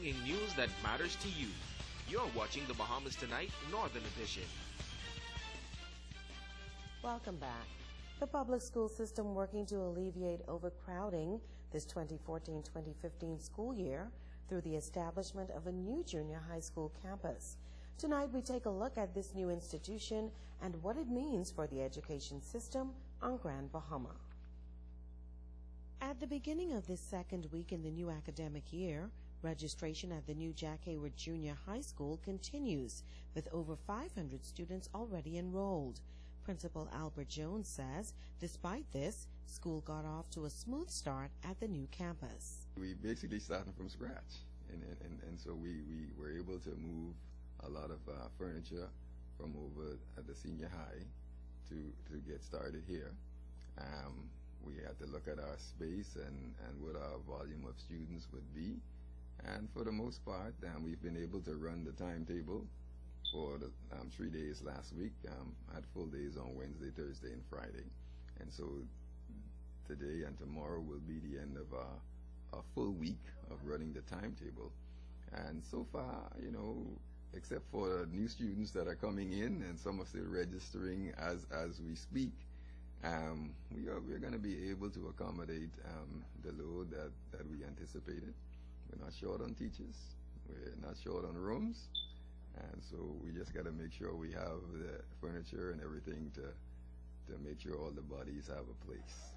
bringing news that matters to you. You're watching the Bahamas Tonight Northern Edition. Welcome back. The public school system working to alleviate overcrowding this 2014-2015 school year through the establishment of a new junior high school campus. Tonight we take a look at this new institution and what it means for the education system on Grand Bahama. At the beginning of this second week in the new academic year, registration at the new Jack Hayward Junior High School continues, with over 500 students already enrolled. Principal Albert Jones says, despite this, school got off to a smooth start at the new campus. We basically started from scratch, and so we were able to move a lot of furniture from over at the senior high to get started here. We had to look at our space and what our volume of students would be, and for the most part we've been able to run the timetable for the 3 days last week. Had full days on Wednesday, Thursday, and Friday, and so today and tomorrow will be the end of a full week of running the timetable. And so far, you know, except for new students that are coming in and some are still registering as we speak, we're going to be able to accommodate the load that we anticipated. We're not short on teachers, we're not short on rooms, and so we just got to make sure we have the furniture and everything to make sure all the bodies have a place.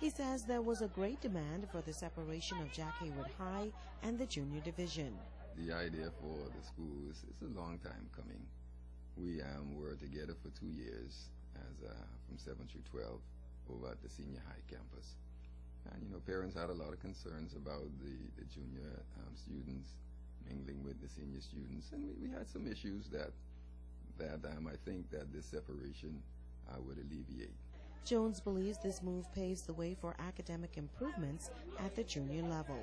He says there was a great demand for the separation of Jack Hayward High and the junior division. The idea for the school is a long time coming. We were together for 2 years from 7 through 12 over at the senior high campus. And, you know, parents had a lot of concerns about the junior students mingling with the senior students, and we had some issues that I think that this separation would alleviate. Jones believes this move paves the way for academic improvements at the junior level.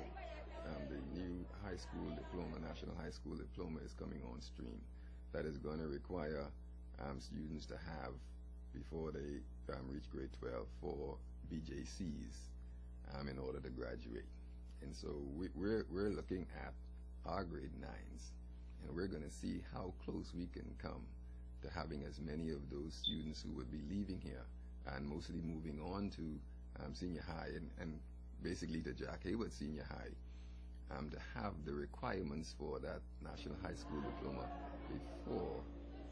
The new high school diploma, National High School Diploma, is coming on stream. That is going to require students to have, before they reach grade 12, 4 BJCs in order to graduate. And so we're looking at our grade 9s, and we're going to see how close we can come to having as many of those students who would be leaving here and mostly moving on to senior high and basically to Jack Hayward Senior High, to have the requirements for that National High School Diploma before.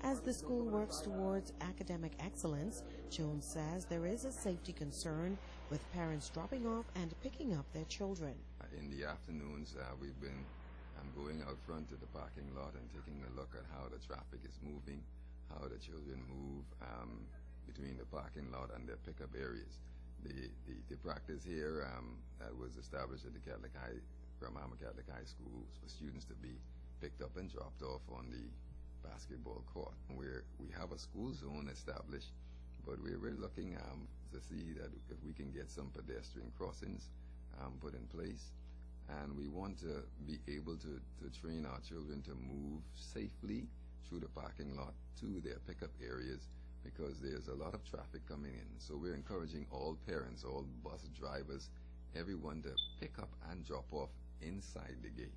As the school works towards academic excellence, Jones says there is a safety concern with parents dropping off and picking up their children. In the afternoons, we've been going out front to the parking lot and taking a look at how the traffic is moving, how the children move between the parking lot and their pickup areas. The practice here that was established at the Bahama Catholic High School for students to be picked up and dropped off on the basketball court, where we have a school zone established, but we're looking to see that if we can get some pedestrian crossings put in place, and we want to be able to train our children to move safely through the parking lot to their pickup areas, because there's a lot of traffic coming in. So we're encouraging all parents, all bus drivers, everyone to pick up and drop off inside the gate.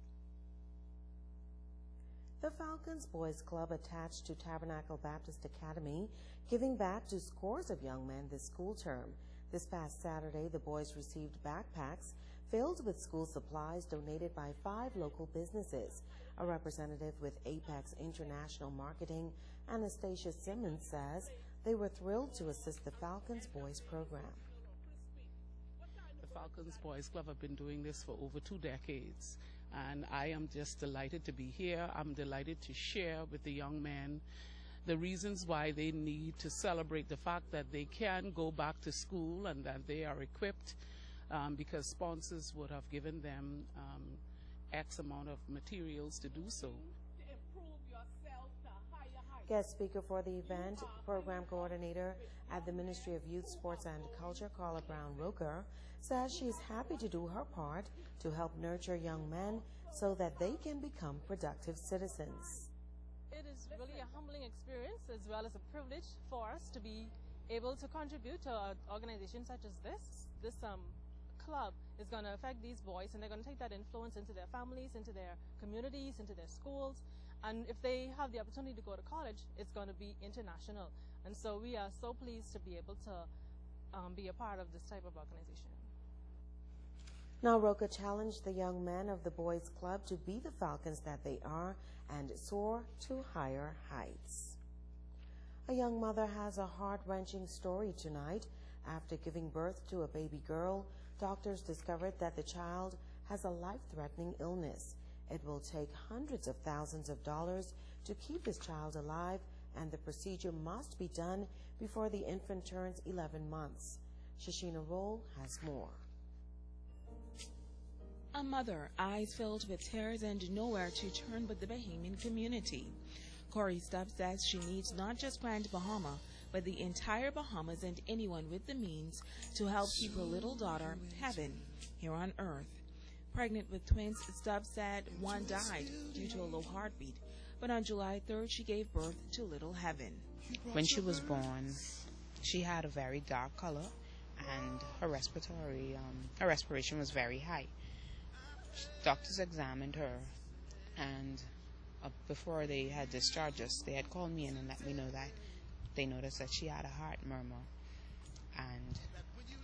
The Falcons Boys Club, attached to Tabernacle Baptist Academy, giving back to scores of young men this school term. This past Saturday, the boys received backpacks filled with school supplies donated by 5 local businesses. A representative with Apex International Marketing, Anastasia Simmons, says they were thrilled to assist the Falcons Boys program. The Falcons Boys Club have been doing this for over 2 decades, and I am just delighted to be here. I'm delighted to share with the young men the reasons why they need to celebrate the fact that they can go back to school and that they are equipped, because sponsors would have given them X amount of materials to do so. Guest speaker for the event, program coordinator at the Ministry of Youth, Sports and Culture, Carla Brown-Roker, says she is happy to do her part to help nurture young men so that they can become productive citizens. It is really a humbling experience as well as a privilege for us to be able to contribute to an organization such as this club is going to affect these boys, and they're going to take that influence into their families, into their communities, into their schools. And if they have the opportunity to go to college, it's going to be international. And so we are so pleased to be able to be a part of this type of organization. Now, Roca challenged the young men of the boys' club to be the Falcons that they are and soar to higher heights. A young mother has a heart-wrenching story tonight. After giving birth to a baby girl, doctors discovered that the child has a life-threatening illness. It will take hundreds of thousands of dollars to keep this child alive, and the procedure must be done before the infant turns 11 months. Shashina Roll has more. A mother, eyes filled with tears and nowhere to turn but the Bahamian community. Corey Stubbs says she needs not just Grand Bahama, but the entire Bahamas and anyone with the means to help keep her little daughter, Heaven, here on Earth. Pregnant with twins, Stubbs said one died due to a low heartbeat, but on July 3rd, she gave birth to little Heaven. When she was born, she had a very dark color, and her respiration was very high. Doctors examined her, and before they had discharged us, they had called me in and let me know that they noticed that she had a heart murmur. And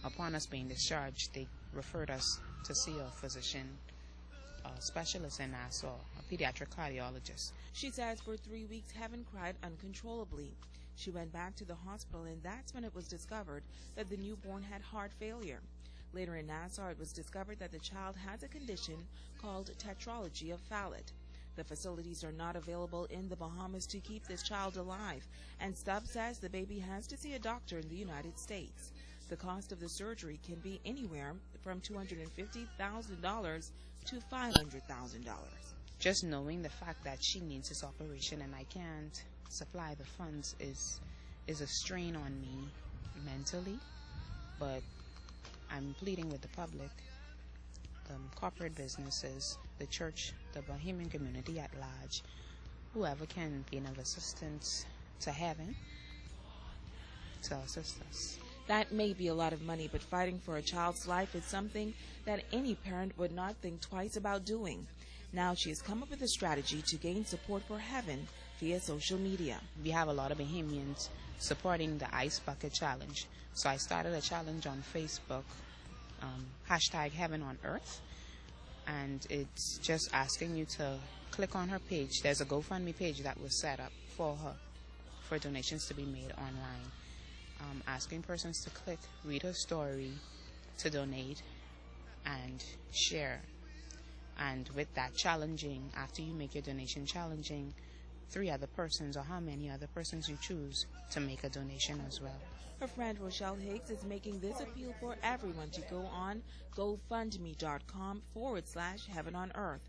upon us being discharged, they referred us to see a physician, a specialist in Nassau, a pediatric cardiologist. She says for 3 weeks, Heaven cried uncontrollably. She went back to the hospital, and that's when it was discovered that the newborn had heart failure. Later in Nassau, it was discovered that the child has a condition called tetralogy of Fallot. The facilities are not available in the Bahamas to keep this child alive, and Stubbs says the baby has to see a doctor in the United States. The cost of the surgery can be anywhere from $250,000 to $500,000. Just knowing the fact that she needs this operation and I can't supply the funds is a strain on me mentally, but I'm pleading with the public, corporate businesses, the church, the Bahamian community at large, whoever can be of assistance to Heaven to assist us. That may be a lot of money, but fighting for a child's life is something that any parent would not think twice about doing. Now she has come up with a strategy to gain support for Heaven via social media. We have a lot of Bahamians supporting the Ice Bucket Challenge. So I started a challenge on Facebook, hashtag Heaven on Earth, and it's just asking you to click on her page. There's a GoFundMe page that was set up for her, for donations to be made online. Asking persons to click, read her story, to donate, and share. And with that, challenging, after you make your donation, challenging 3 other persons or how many other persons you choose to make a donation as well. Her friend Rochelle Higgs is making this appeal for everyone to go on GoFundMe.com/Heaven on Earth.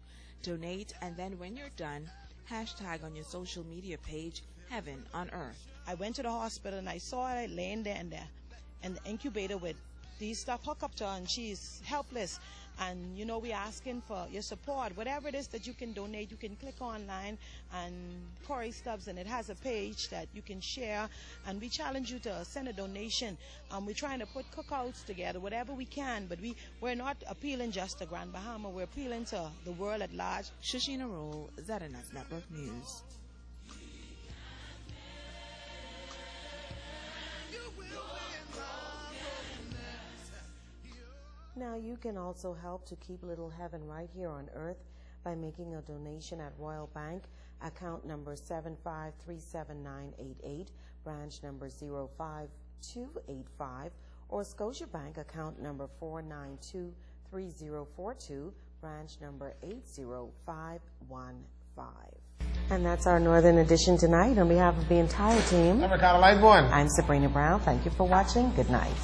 Donate, and then when you're done, hashtag on your social media page Heaven on Earth. I went to the hospital and I saw her laying there in the incubator with these stuff hooked up to her, and she's helpless. And, you know, we're asking for your support. Whatever it is that you can donate, you can click online and Corey Stubbs, and it has a page that you can share. And we challenge you to send a donation. We're trying to put cookouts together, whatever we can, but we're not appealing just to Grand Bahama. We're appealing to the world at large. Shashina Roll, ZNS Network News. Now you can also help to keep little Heaven right here on Earth by making a donation at Royal Bank, account number 7537988, branch number 05285, or Scotiabank, account number 4923042, branch number 80515. And that's our Northern Edition tonight. On behalf of the entire team, I'm Ricardo Lightborn. I'm Sabrina Brown. Thank you for watching. Good night.